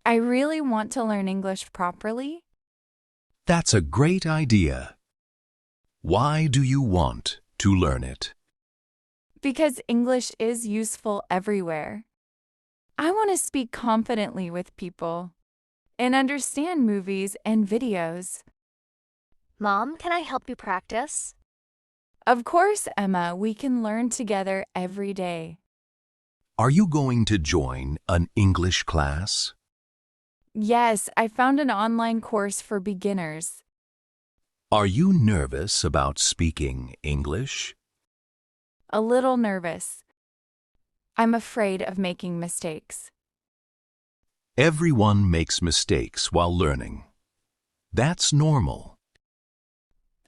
I really want to learn English properly That's a great idea. Why do you want to learn it? because English is useful everywhere. I want to speak confidently with people and understand movies and videos. Mom, can I help you practice? Of course, Emma, we can learn together every day. Are you going to join an English class? Yes, I found an online course for beginners. Are you nervous about speaking English? A little nervous. I'm afraid of making mistakes. Everyone makes mistakes while learning. That's normal.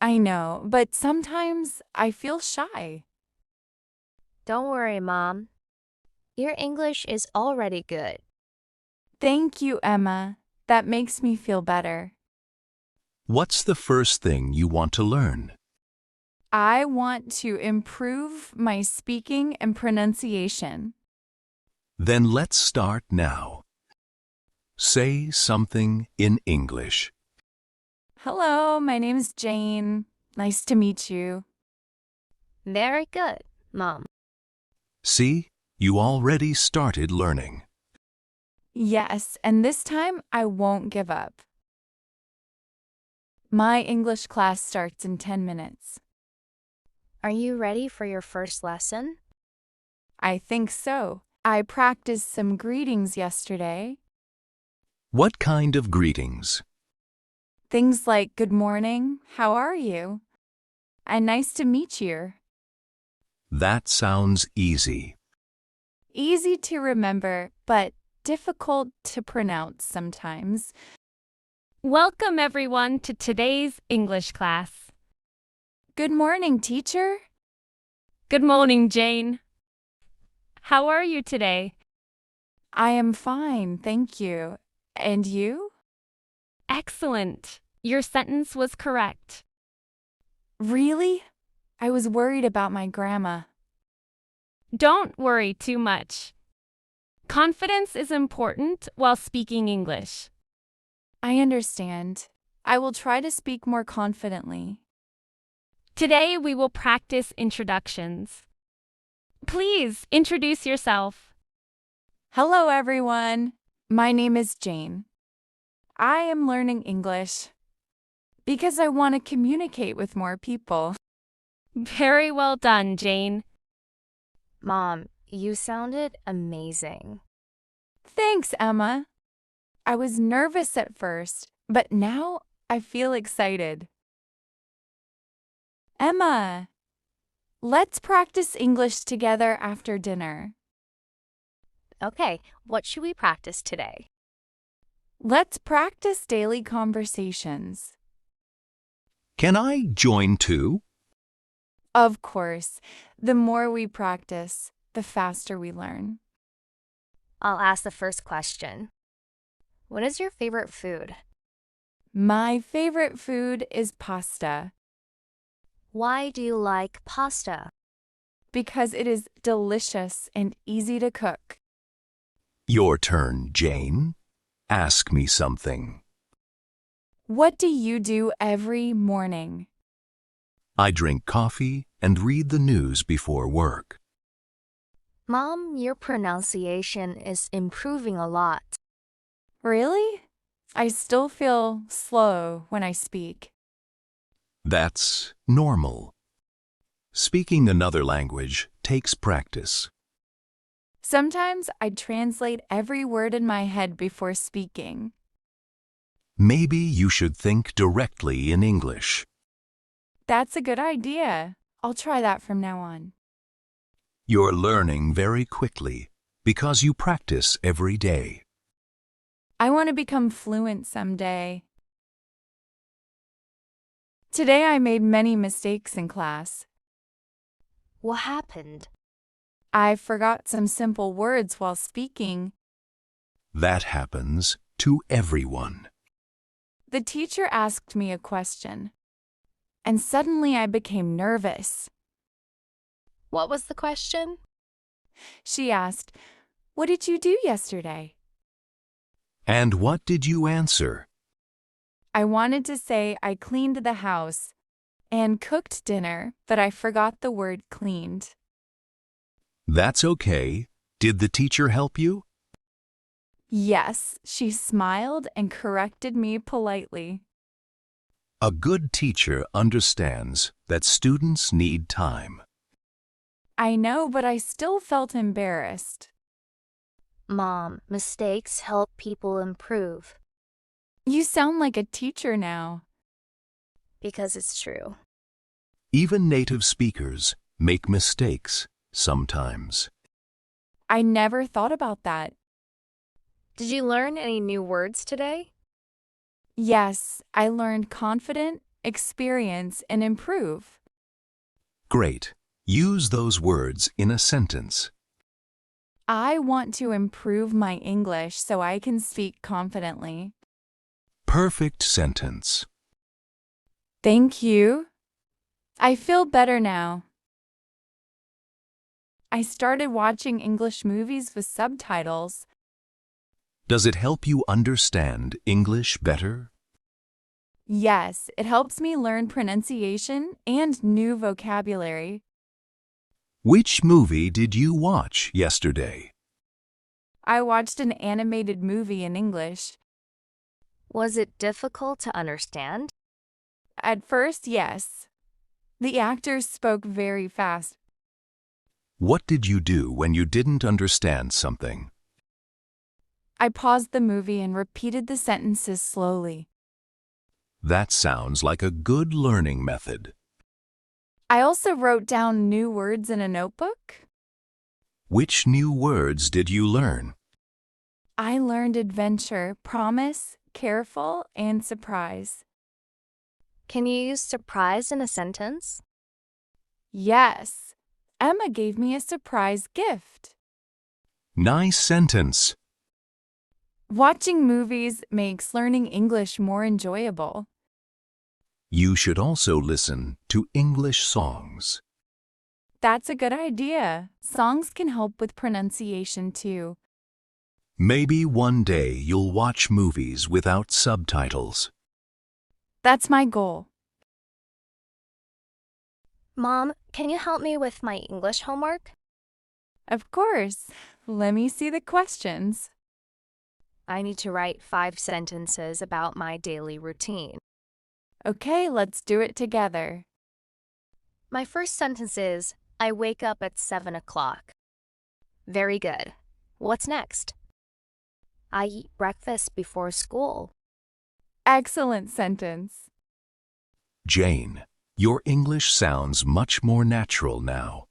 I know, but sometimes I feel shy. Don't worry, Mom. Your English is already good. Thank you, Emma. That makes me feel better. What's the first thing you want to learn? I want to improve my speaking and pronunciation. Then let's start now. Say something in English. Hello, my name's Jane. Nice to meet you. Very good, Mom. See, you already started learning. Yes, and this time I won't give up. My English class starts in 10 minutes. Are you ready for your first lesson? I think so. I practiced some greetings yesterday. What kind of greetings? Things like good morning, how are you? And nice to meet you. That sounds easy. Easy to remember, but difficult to pronounce sometimes. Welcome everyone to today's English class. Good morning, teacher. Good morning, Jane. How are you today? I am fine, thank you. And you? Excellent. Your sentence was correct. Really? I was worried about my grammar. Don't worry too much. Confidence is important while speaking English. I understand. I will try to speak more confidently. Today we will practice introductions. Please introduce yourself. Hello, everyone. My name is Jane. I am learning English because I want to communicate with more people. Very well done, Jane. Mom, you sounded amazing. Thanks, Emma. I was nervous at first, but now I feel excited. Emma, let's practice English together after dinner. Okay, what should we practice today? Let's practice daily conversations. Can I join too? Of course, the more we practice, the faster we learn. I'll ask the first question. What is your favorite food? My favorite food is pasta Why do you like pasta? because it is delicious and easy to cook. Your turn, Jane. Ask me something. What do you do every morning? I drink coffee and read the news before work. Mom, your pronunciation is improving a lot. Really? I still feel slow when I speak. That's normal. Speaking another language takes practice. Sometimes I translate every word in my head before speaking. Maybe you should think directly in English. That's a good idea. I'll try that from now on. You're learning very quickly because you practice every day. I want to become fluent someday. Today I made many mistakes in class. What happened? I forgot some simple words while speaking. That happens to everyone. The teacher asked me a question, and suddenly I became nervous. What was the question? She asked, "What did you do yesterday?" And what did you answer? I wanted to say I cleaned the house and cooked dinner, but I forgot the word cleaned. That's okay. Did the teacher help you? Yes, she smiled and corrected me politely. A good teacher understands that students need time. I know, but I still felt embarrassed. Mom, mistakes help people improve. You sound like a teacher now. Because it's true. Even native speakers make mistakes sometimes. I never thought about that. Did you learn any new words today? Yes, I learned confident, experience, and improve. Great. Use those words in a sentence. I want to improve my English so I can speak confidently. Perfect sentence. Thank you. I feel better now. I started watching English movies with subtitles. Does it help you understand English better? Yes, it helps me learn pronunciation and new vocabulary. Which movie did you watch yesterday? I watched an animated movie in English. Was it difficult to understand? At first, yes. The actors spoke very fast. What did you do when you didn't understand something? I paused the movie and repeated the sentences slowly. That sounds like a good learning method. I also wrote down new words in a notebook. Which new words did you learn? I learned adventure, promise, careful, and surprise. Can you use surprise in a sentence? Yes, Emma gave me a surprise gift. Nice sentence. Watching movies makes learning English more enjoyable. You should also listen to English songs. That's a good idea. Songs can help with pronunciation too. Maybe one day you'll watch movies without subtitles. That's my goal. Mom, can you help me with my English homework? Of course. Let me see the questions. I need to write 5 sentences about my daily routine. Okay, let's do it together. My first sentence is, I wake up at 7 o'clock. Very good. What's next? I eat breakfast before school. Excellent sentence. Jane, your English sounds much more natural now.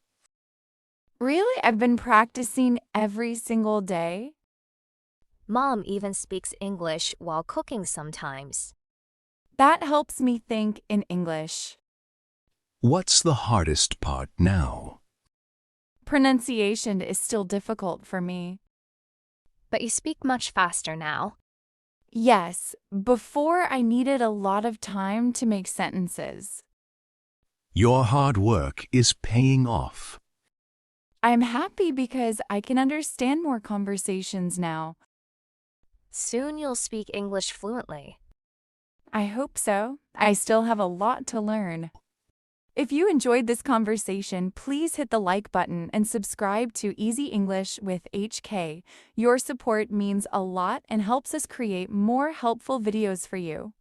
Really? I've been practicing every single day. Mom even speaks English while cooking sometimes. That helps me think in English. What's the hardest part now? Pronunciation is still difficult for me. But you speak much faster now. Yes, before I needed a lot of time to make sentences. Your hard work is paying off. I'm happy because I can understand more conversations now. Soon you'll speak English fluently. I hope so. I still have a lot to learn. If you enjoyed this conversation, please hit the like button and subscribe to Easy English with HK. Your support means a lot and helps us create more helpful videos for you.